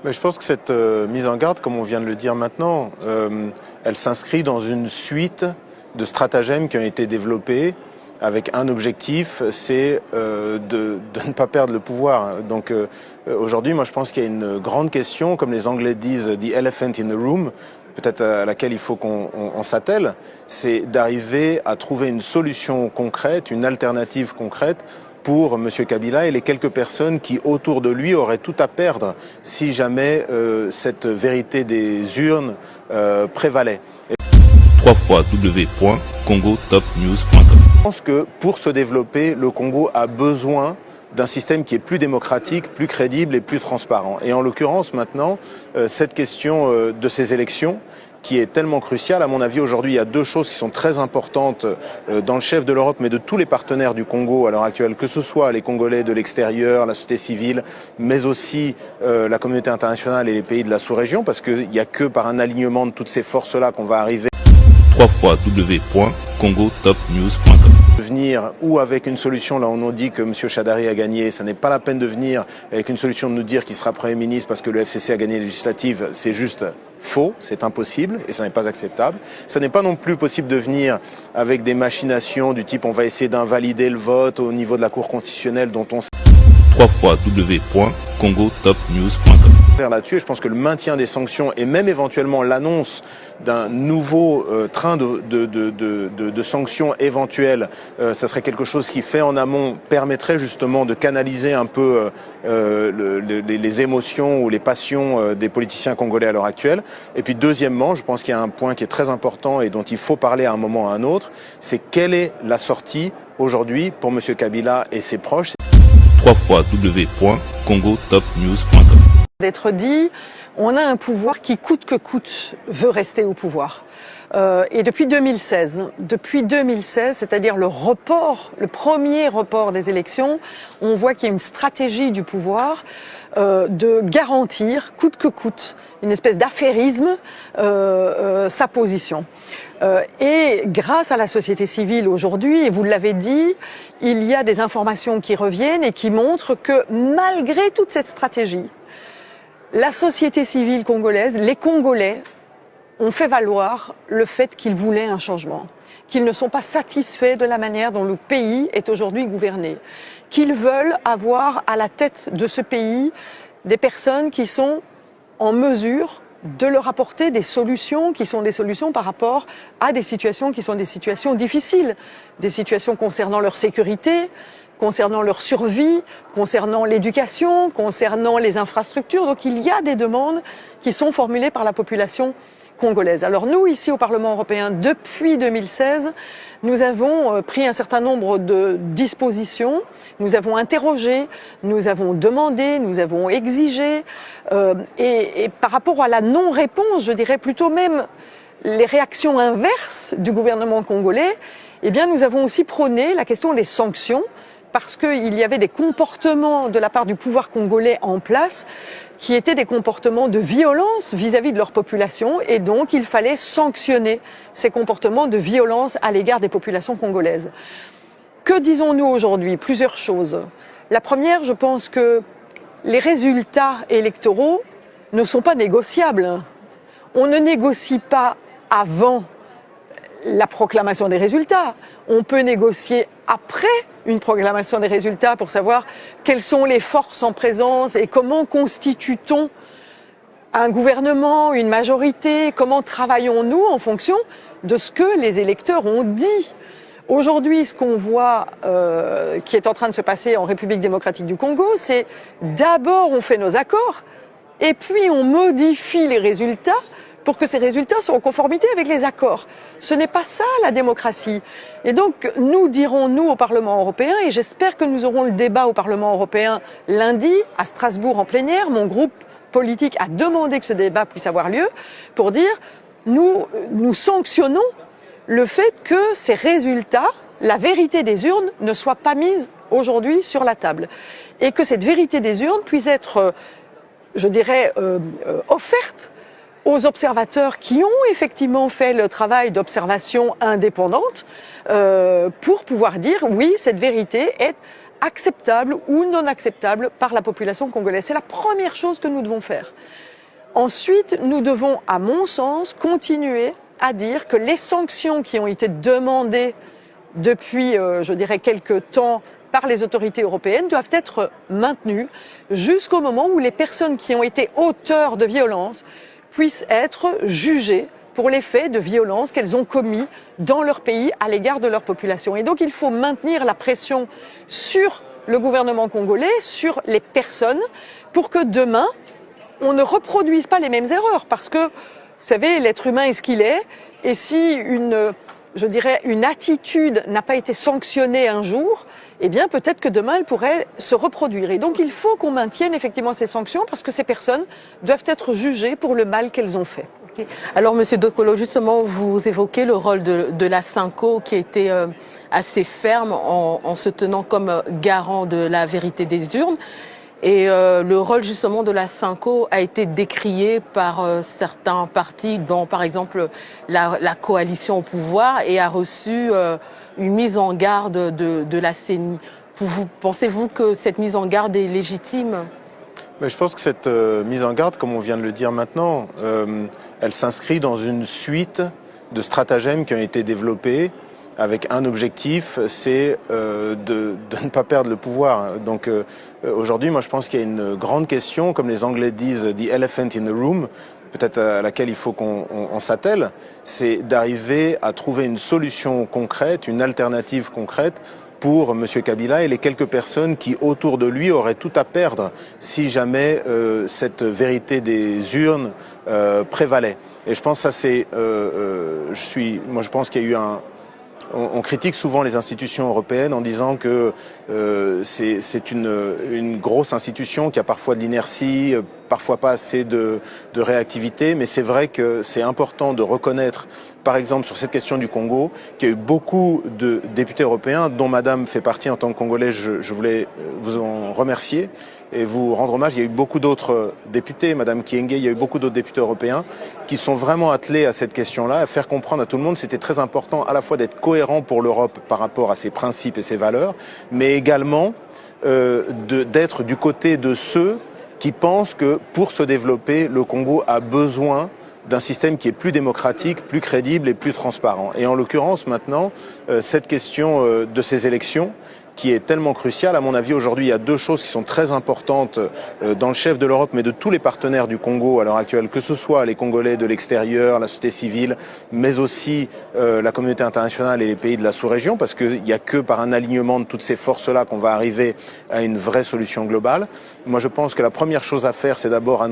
Mais je pense que cette mise en garde, comme on vient de le dire maintenant, elle s'inscrit dans une suite de stratagèmes qui ont été développés avec un objectif, c'est de ne pas perdre le pouvoir. Donc aujourd'hui, moi je pense qu'il y a une grande question, comme les Anglais disent, the elephant in the room, peut-être à laquelle il faut qu'on s'attelle, c'est d'arriver à trouver une solution concrète, une alternative concrète pour M. Kabila et les quelques personnes qui, autour de lui, auraient tout à perdre si jamais cette vérité des urnes prévalait. www.congotopnews.com. Je pense que pour se développer, le Congo a besoin d'un système qui est plus démocratique, plus crédible et plus transparent. Et en l'occurrence, maintenant, cette question de ces élections, qui est tellement cruciale, à mon avis, aujourd'hui, il y a deux choses qui sont très importantes dans le chef de l'Europe, mais de tous les partenaires du Congo à l'heure actuelle, que ce soit les Congolais de l'extérieur, la société civile, mais aussi la communauté internationale et les pays de la sous-région, parce qu'il n'y a que par un alignement de toutes ces forces-là qu'on va arriver www.congotopnews.com. venir ou avec une solution, là on nous dit que M. Chadari a gagné, ça n'est pas la peine de venir avec une solution de nous dire qu'il sera Premier ministre parce que le FCC a gagné les législatives, c'est juste faux, c'est impossible et ça n'est pas acceptable. Ça n'est pas non plus possible de venir avec des machinations du type on va essayer d'invalider le vote au niveau de la Cour constitutionnelle dont on sait www.congotopnews.com. là-dessus. Et je pense que le maintien des sanctions et même éventuellement l'annonce d'un nouveau train de sanctions éventuelles, ça serait quelque chose qui fait en amont permettrait justement de canaliser un peu les émotions ou les passions des politiciens congolais à l'heure actuelle. Et puis deuxièmement, je pense qu'il y a un point qui est très important et dont il faut parler à un moment ou à un autre, c'est quelle est la sortie aujourd'hui pour M. Kabila et ses proches. www.congotopnews.com. D'être dit, on a un pouvoir qui coûte que coûte veut rester au pouvoir. Et depuis 2016, c'est-à-dire le premier report des élections, on voit qu'il y a une stratégie du pouvoir de garantir, coûte que coûte, une espèce d'affairisme, sa position. Et grâce à la société civile aujourd'hui, et vous l'avez dit, il y a des informations qui reviennent et qui montrent que malgré toute cette stratégie, la société civile congolaise, les Congolais, ont fait valoir le fait qu'ils voulaient un changement, qu'ils ne sont pas satisfaits de la manière dont le pays est aujourd'hui gouverné, qu'ils veulent avoir à la tête de ce pays des personnes qui sont en mesure de leur apporter des solutions qui sont des solutions par rapport à des situations qui sont des situations difficiles, des situations concernant leur sécurité, concernant leur survie, concernant l'éducation, concernant les infrastructures. Donc il y a des demandes qui sont formulées par la population congolaise. Alors nous, ici au Parlement européen, depuis 2016, nous avons pris un certain nombre de dispositions, nous avons interrogé, nous avons demandé, nous avons exigé, et par rapport à la non-réponse, je dirais plutôt même les réactions inverses du gouvernement congolais, eh bien nous avons aussi prôné la question des sanctions, parce qu'il y avait des comportements de la part du pouvoir congolais en place qui étaient des comportements de violence vis-à-vis de leur population, et donc il fallait sanctionner ces comportements de violence à l'égard des populations congolaises. Que disons-nous aujourd'hui? Plusieurs choses. La première, je pense que les résultats électoraux ne sont pas négociables. On ne négocie pas avant la proclamation des résultats. On peut négocier après une proclamation des résultats pour savoir quelles sont les forces en présence et comment constitue-t-on un gouvernement, une majorité, comment travaillons-nous en fonction de ce que les électeurs ont dit. Aujourd'hui, ce qu'on voit qui est en train de se passer en République démocratique du Congo, c'est d'abord on fait nos accords et puis on modifie les résultats pour que ces résultats soient en conformité avec les accords. Ce n'est pas ça la démocratie. Et donc nous dirons, nous au Parlement européen, et j'espère que nous aurons le débat au Parlement européen lundi à Strasbourg en plénière, mon groupe politique a demandé que ce débat puisse avoir lieu, pour dire nous sanctionnons le fait que ces résultats, la vérité des urnes, ne soit pas mise aujourd'hui sur la table. Et que cette vérité des urnes puisse être, je dirais, offerte aux observateurs qui ont effectivement fait le travail d'observation indépendante pour pouvoir dire oui, cette vérité est acceptable ou non acceptable par la population congolaise. C'est la première chose que nous devons faire. Ensuite, nous devons, à mon sens, continuer à dire que les sanctions qui ont été demandées depuis, je dirais, quelques temps par les autorités européennes doivent être maintenues jusqu'au moment où les personnes qui ont été auteurs de violences puissent être jugées pour les faits de violence qu'elles ont commis dans leur pays à l'égard de leur population. Et donc il faut maintenir la pression sur le gouvernement congolais, sur les personnes, pour que demain, on ne reproduise pas les mêmes erreurs. Parce que, vous savez, l'être humain est ce qu'il est, et si une attitude n'a pas été sanctionnée un jour, eh bien peut-être que demain elle pourrait se reproduire. Et donc il faut qu'on maintienne effectivement ces sanctions parce que ces personnes doivent être jugées pour le mal qu'elles ont fait. Okay. Alors Monsieur Dokolo, justement vous évoquez le rôle de la Synco qui a été assez ferme en se tenant comme garant de la vérité des urnes. Et le rôle justement de la Synco a été décrié par certains partis, dont par exemple la coalition au pouvoir, et a reçu une mise en garde de la CENI. Pensez-vous que cette mise en garde est légitime ? Mais je pense que cette mise en garde, comme on vient de le dire maintenant, elle s'inscrit dans une suite de stratagèmes qui ont été développés avec un objectif, c'est de ne pas perdre le pouvoir. Donc aujourd'hui, moi je pense qu'il y a une grande question, comme les Anglais disent, the elephant in the room, peut-être à laquelle il faut qu'on s'attelle, c'est d'arriver à trouver une solution concrète, une alternative concrète pour M. Kabila et les quelques personnes qui, autour de lui, auraient tout à perdre si jamais cette vérité des urnes prévalait. Et je pense que ça c'est, je pense qu'il y a eu on critique souvent les institutions européennes en disant que c'est une grosse institution qui a parfois de l'inertie, parfois pas assez de réactivité, mais c'est vrai que c'est important de reconnaître, par exemple sur cette question du Congo, qu'il y a eu beaucoup de députés européens, dont Madame fait partie en tant que Congolais, je voulais vous en remercier et vous rendre hommage. Il y a eu beaucoup d'autres députés, Madame Kienge, il y a eu beaucoup d'autres députés européens qui sont vraiment attelés à cette question-là, à faire comprendre à tout le monde. C'était très important à la fois d'être cohérent pour l'Europe par rapport à ses principes et ses valeurs, mais également d'être du côté de ceux qui pensent que pour se développer, le Congo a besoin d'un système qui est plus démocratique, plus crédible et plus transparent. Et en l'occurrence maintenant, cette question de ces élections, qui est tellement crucial. À mon avis, aujourd'hui, il y a deux choses qui sont très importantes dans le chef de l'Europe, mais de tous les partenaires du Congo à l'heure actuelle, que ce soit les Congolais de l'extérieur, la société civile, mais aussi la communauté internationale et les pays de la sous-région, parce qu'il n'y a que par un alignement de toutes ces forces-là qu'on va arriver à une vraie solution globale. Moi, je pense que la première chose à faire, c'est d'abord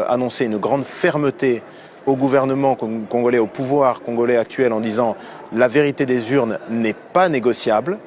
annoncer une grande fermeté au gouvernement congolais, au pouvoir congolais actuel, en disant la vérité des urnes n'est pas négociable.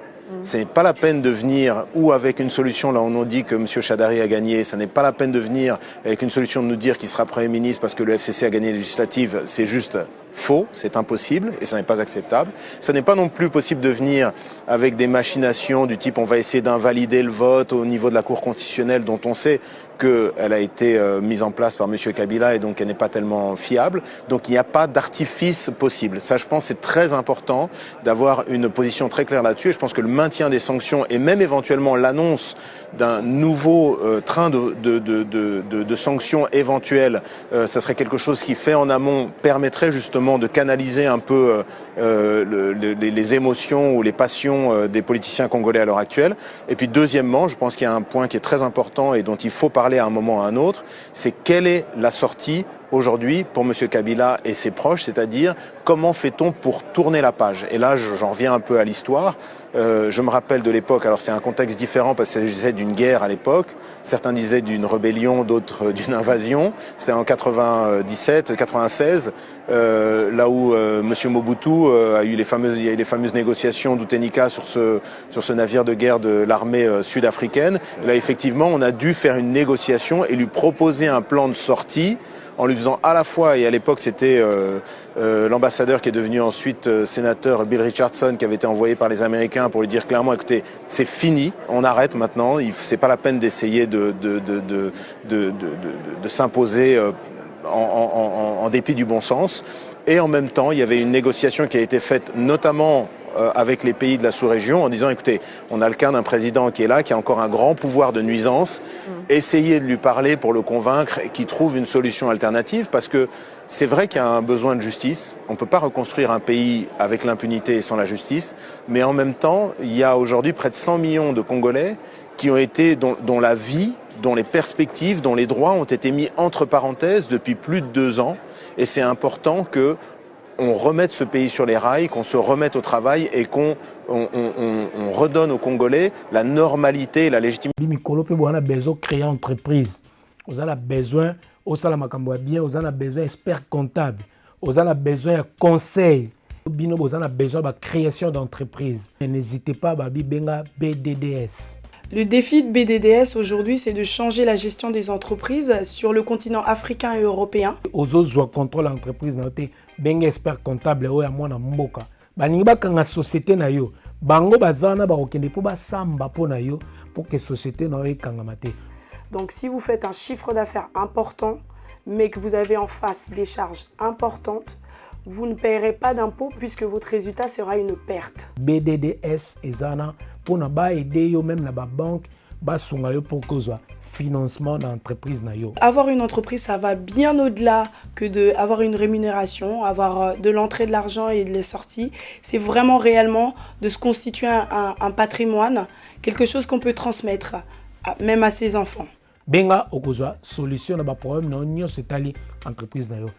Ce n'est pas la peine de venir ou avec une solution, là on nous dit que M. Chadari a gagné, ce n'est pas la peine de venir avec une solution de nous dire qu'il sera Premier ministre parce que le FCC a gagné les législatives, c'est juste faux, c'est impossible et ça n'est pas acceptable. Ce n'est pas non plus possible de venir avec des machinations du type on va essayer d'invalider le vote au niveau de la Cour constitutionnelle dont on sait qu'elle a été mise en place par M. Kabila et donc elle n'est pas tellement fiable. Donc il n'y a pas d'artifice possible. Ça, je pense, c'est très important d'avoir une position très claire là-dessus. Et je pense que le maintien des sanctions et même éventuellement l'annonce d'un nouveau train de sanctions éventuelles, ça serait quelque chose qui, fait en amont, permettrait justement de canaliser un peu les émotions ou les passions des politiciens congolais à l'heure actuelle. Et puis deuxièmement, je pense qu'il y a un point qui est très important et dont il faut parler à un moment ou à un autre, c'est quelle est la sortie aujourd'hui pour M. Kabila et ses proches, c'est-à-dire comment fait-on pour tourner la page? Et là, j'en reviens un peu à l'histoire. Je me rappelle de l'époque, alors c'est un contexte différent parce qu'il s'agissait d'une guerre à l'époque. Certains disaient d'une rébellion, d'autres d'une invasion. C'était en 97, 96, là où M. Mobutu a eu il y a eu les fameuses négociations d'Outenika sur ce navire de guerre de l'armée sud-africaine. Là, effectivement, on a dû faire une négociation et lui proposer un plan de sortie en lui faisant à la fois, et à l'époque c'était l'ambassadeur qui est devenu ensuite sénateur, Bill Richardson, qui avait été envoyé par les Américains pour lui dire clairement, écoutez, c'est fini, on arrête maintenant, c'est pas la peine d'essayer de s'imposer en dépit du bon sens. Et en même temps, il y avait une négociation qui a été faite notamment avec les pays de la sous-région en disant écoutez, on a le cas d'un président qui est là, qui a encore un grand pouvoir de nuisance, essayez de lui parler pour le convaincre et qu'il trouve une solution alternative parce que c'est vrai qu'il y a un besoin de justice. On ne peut pas reconstruire un pays avec l'impunité et sans la justice, mais en même temps, il y a aujourd'hui près de 100 millions de Congolais qui ont été, dont la vie, dont les perspectives, dont les droits ont été mis entre parenthèses depuis plus de 2 ans. Et c'est important que on remette ce pays sur les rails, qu'on se remette au travail et qu'on redonne aux Congolais la normalité et la légitimité. On a besoin de créer une entreprise. On a besoin bien, on a besoin d'experts comptables, on a besoin de conseils, on a besoin de création d'entreprise. N'hésitez pas à benga BDDS. Le défi de BDDS aujourd'hui, c'est de changer la gestion des entreprises sur le continent africain et européen. Aux autres contrôle l'entreprise, benga expert comptable ou ya mwana mboka. Baningi bakanga société na yo. Bango bazana ba okende po ba samba po na yo pour que société na yo ekangama te. Donc si vous faites un chiffre d'affaires important, mais que vous avez en face des charges importantes, vous ne paierez pas d'impôts puisque votre résultat sera une perte. BDDS ezana pour na ba aider yo même na ba banque ba sunga yo pour que soit financement d'entreprise na yo. Avoir une entreprise, ça va bien au-delà que d'avoir une rémunération, avoir de l'entrée de l'argent et de la sortie. C'est vraiment réellement de se constituer un patrimoine, quelque chose qu'on peut transmettre même à ses enfants. Benga okozwa solution na ba problème na nyo setali entreprise na yo.